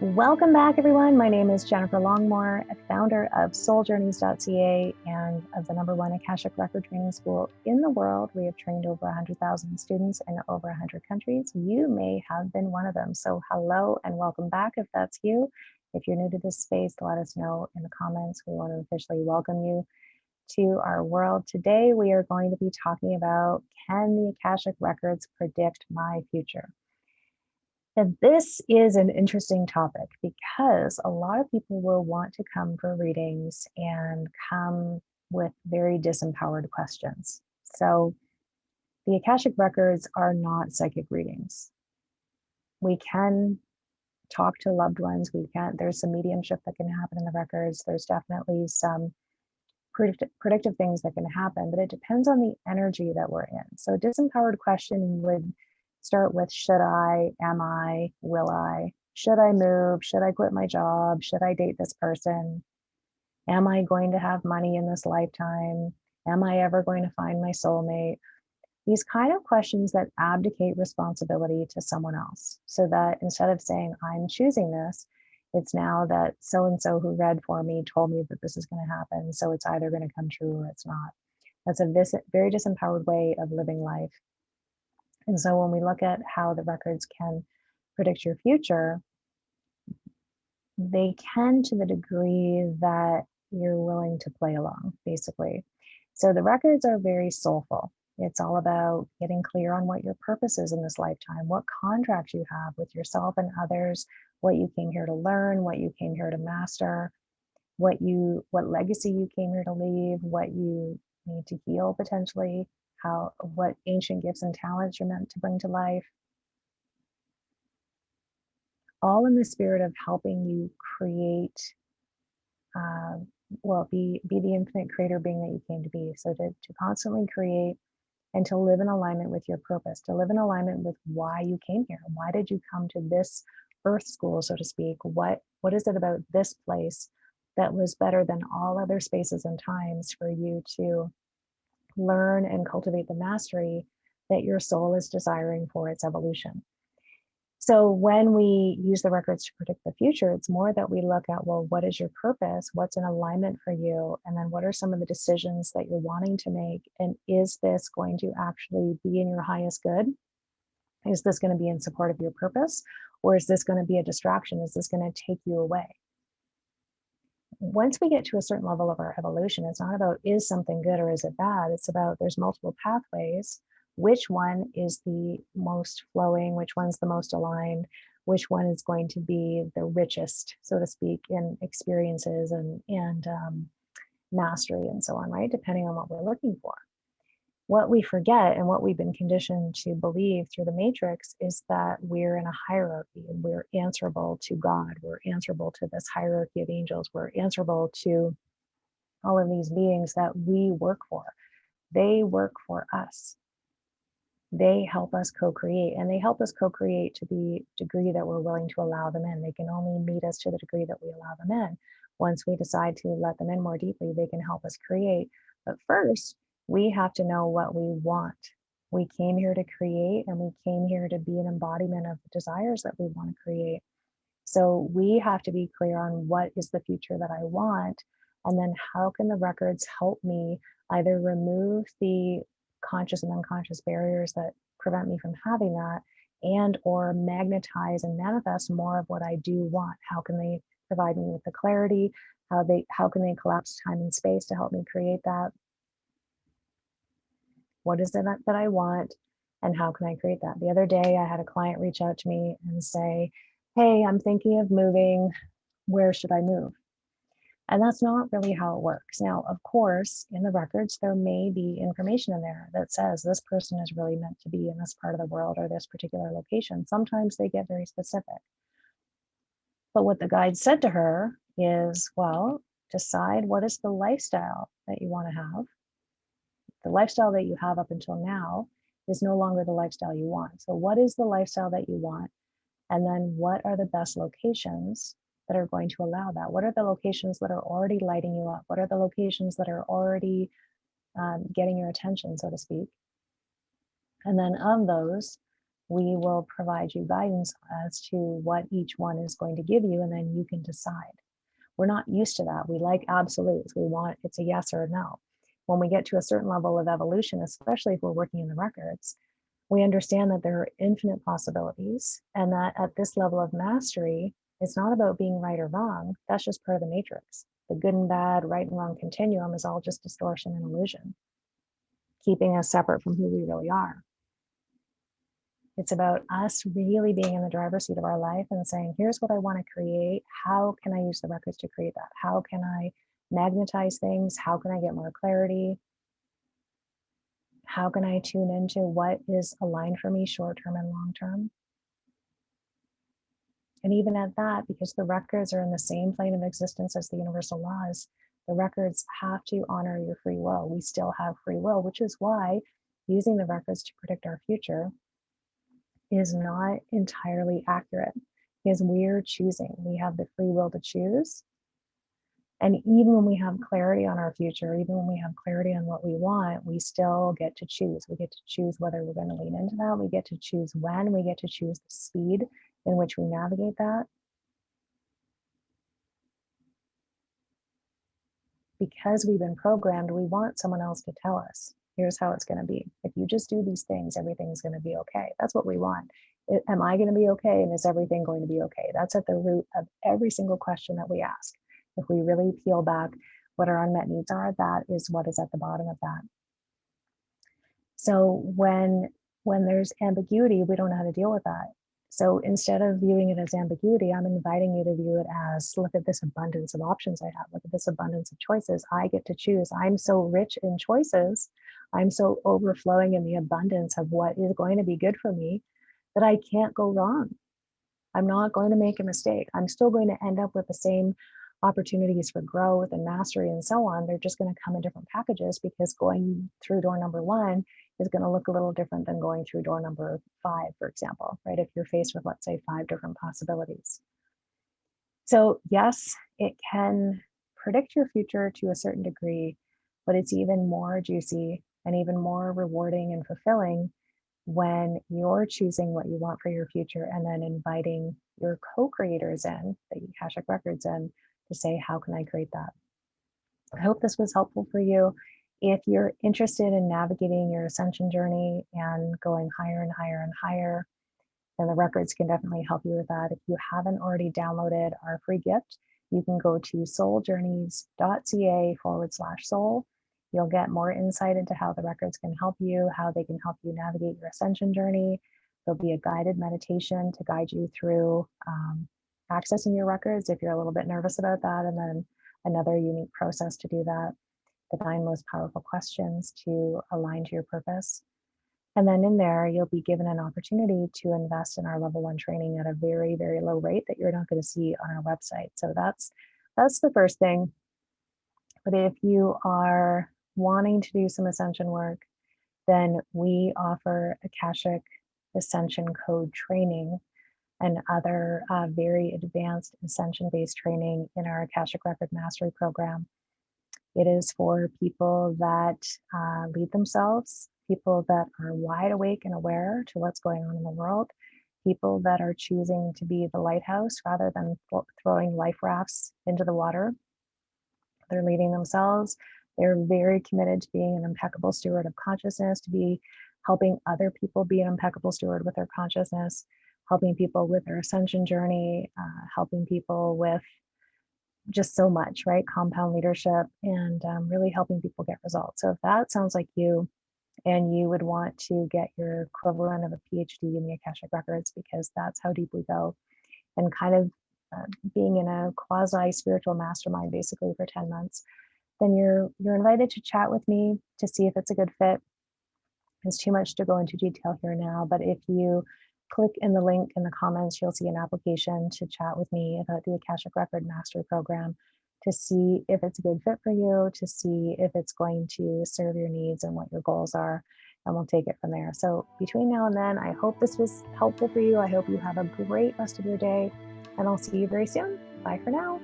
Welcome back, everyone. My name is Jennifer Longmore, founder of souljourneys.ca and of the #1 Akashic Record Training School in the world. We have trained over 100,000 students in over 100 countries. You may have been one of them. So hello and welcome back if that's you. If you're new to this space, let us know in the comments. We want to officially welcome you to our world. Today, we are going to be talking about, can the Akashic Records predict my future? And this is an interesting topic because a lot of people will want to come for readings and come with very disempowered questions. So the Akashic Records are not psychic readings. We can talk to loved ones. There's some mediumship that can happen in the records. There's definitely some predictive things that can happen, but it depends on the energy that we're in. So a disempowered question would start with, should I, am I, will I, should I move, should I quit my job, should I date this person, am I going to have money in this lifetime, am I ever going to find my soulmate? These kind of questions that abdicate responsibility to someone else, so that instead of saying, I'm choosing this, it's now that so-and-so who read for me told me that this is going to happen. So it's either going to come true or it's not. That's a very disempowered way of living life. And so when we look at how the records can predict your future, they can to the degree that you're willing to play along, basically. So the records are very soulful. It's all about getting clear on what your purpose is in this lifetime, what contracts you have with yourself and others, what you came here to learn, what you came here to master, what legacy you came here to leave, what you need to heal potentially, what ancient gifts and talents you're meant to bring to life. All in the spirit of helping you create, be the infinite creator being that you came to be. So to constantly create and to live in alignment with your purpose, to live in alignment with why you came here. Why did you come to this earth school, so to speak? What is it about this place that was better than all other spaces and times for you to learn and cultivate the mastery that your soul is desiring for its evolution? So when we use the records to predict the future, it's more that we look at, well, what is your purpose? What's in alignment for you? And then what are some of the decisions that you're wanting to make? And is this going to actually be in your highest good? Is this going to be in support of your purpose? Or is this going to be a distraction? Is this going to take you away? Once we get to a certain level of our evolution, it's not about, is something good or is it bad? It's about, there's multiple pathways. Which one is the most flowing? Which one's the most aligned? Which one is going to be the richest, so to speak, in experiences and mastery and so on, right? Depending on what we're looking for. What we forget and what we've been conditioned to believe through the matrix is that we're in a hierarchy and we're answerable to God. We're answerable to this hierarchy of angels. We're answerable to all of these beings that we work for. They work for us. They help us co-create, and they help us co-create to the degree that we're willing to allow them in. They can only meet us to the degree that we allow them in. Once we decide to let them in more deeply, they can help us create. But first, we have to know what we want. We came here to create, and we came here to be an embodiment of the desires that we want to create. So we have to be clear on, what is the future that I want? And then how can the records help me either remove the conscious and unconscious barriers that prevent me from having that, and or magnetize and manifest more of what I do want? How can they provide me with the clarity? How can they collapse time and space to help me create that? What is it that I want, and how can I create that? The other day, I had a client reach out to me and say, hey, I'm thinking of moving. Where should I move? And that's not really how it works. Now, of course, in the records, there may be information in there that says this person is really meant to be in this part of the world or this particular location. Sometimes they get very specific. But what the guide said to her is, well, decide what is the lifestyle that you want to have. The lifestyle that you have up until now is no longer the lifestyle you want. So what is the lifestyle that you want? And then what are the best locations that are going to allow that? What are the locations that are already lighting you up? What are the locations that are already getting your attention, so to speak? And then of those, We will provide you guidance as to what each one is going to give you, and then you can decide. We're not used to that. We like absolutes. We want it's a yes or a no. When we get to a certain level of evolution, especially if we're working in the records, we understand that there are infinite possibilities, and that at this level of mastery, it's not about being right or wrong. That's just part of the matrix. The good and bad, right and wrong continuum is all just distortion and illusion, keeping us separate from who we really are. It's about us really being in the driver's seat of our life and saying, here's what I want to create. How can I use the records to create that? How can I magnetize things? How can I get more clarity? How can I tune into what is aligned for me short term and long term? And even at that, because the records are in the same plane of existence as the universal laws, the records have to honor your free will. We still have free will, which is why using the records to predict our future is not entirely accurate, because we're choosing. We have the free will to choose. And even when we have clarity on our future, even when we have clarity on what we want, we still get to choose. We get to choose whether we're going to lean into that. We get to choose when. We get to choose the speed in which we navigate that. Because we've been programmed, we want someone else to tell us, here's how it's going to be. If you just do these things, everything's going to be okay. That's what we want. Am I going to be okay? And is everything going to be okay? That's at the root of every single question that we ask. If we really peel back what our unmet needs are, that is what is at the bottom of that. So when there's ambiguity, we don't know how to deal with that. So instead of viewing it as ambiguity, I'm inviting you to view it as, look at this abundance of options I have. Look at this abundance of choices. I get to choose. I'm so rich in choices. I'm so overflowing in the abundance of what is going to be good for me that I can't go wrong. I'm not going to make a mistake. I'm still going to end up with the same opportunities for growth and mastery and so on. They're just going to come in different packages, because going through door number 1 is going to look a little different than going through door number 5, for example, right? If you're faced with, let's say, 5 different possibilities. So yes, it can predict your future to a certain degree, but it's even more juicy and even more rewarding and fulfilling when you're choosing what you want for your future and then inviting your co-creators in, the Akashic Records in, to say, how can I create that? I hope this was helpful for you. If you're interested in navigating your ascension journey and going higher and higher and higher, then the records can definitely help you with that. If you haven't already downloaded our free gift, you can go to souljourneys.ca/soul. You'll get more insight into how the records can help you, how they can help you navigate your ascension journey. There'll be a guided meditation to guide you through accessing your records if you're a little bit nervous about that, and then another unique process to do that, the 9 most powerful questions to align to your purpose. And then in there, you'll be given an opportunity to invest in our level 1 training at a very, very low rate that you're not going to see on our website. So that's the first thing. But if you are wanting to do some ascension work, then we offer Akashic Ascension Code training and other very advanced ascension-based training in our Akashic Record Mastery Program. It is for people that lead themselves, people that are wide awake and aware to what's going on in the world, people that are choosing to be the lighthouse rather than throwing life rafts into the water. They're leading themselves. They're very committed to being an impeccable steward of consciousness, to be helping other people be an impeccable steward with their consciousness, helping people with their ascension journey, helping people with just so much, right? Compound leadership, and really helping people get results. So if that sounds like you, and you would want to get your equivalent of a PhD in the Akashic Records, because that's how deep we go, and kind of being in a quasi spiritual mastermind basically for 10 months, then you're invited to chat with me to see if it's a good fit. It's too much to go into detail here now, but if you click in the link in the comments, you'll see an application to chat with me about the Akashic Record Mastery Program, to see if it's a good fit for you, to see if it's going to serve your needs and what your goals are, and we'll take it from there. So between now and then, I hope this was helpful for you. I hope you have a great rest of your day, and I'll see you very soon. Bye for now.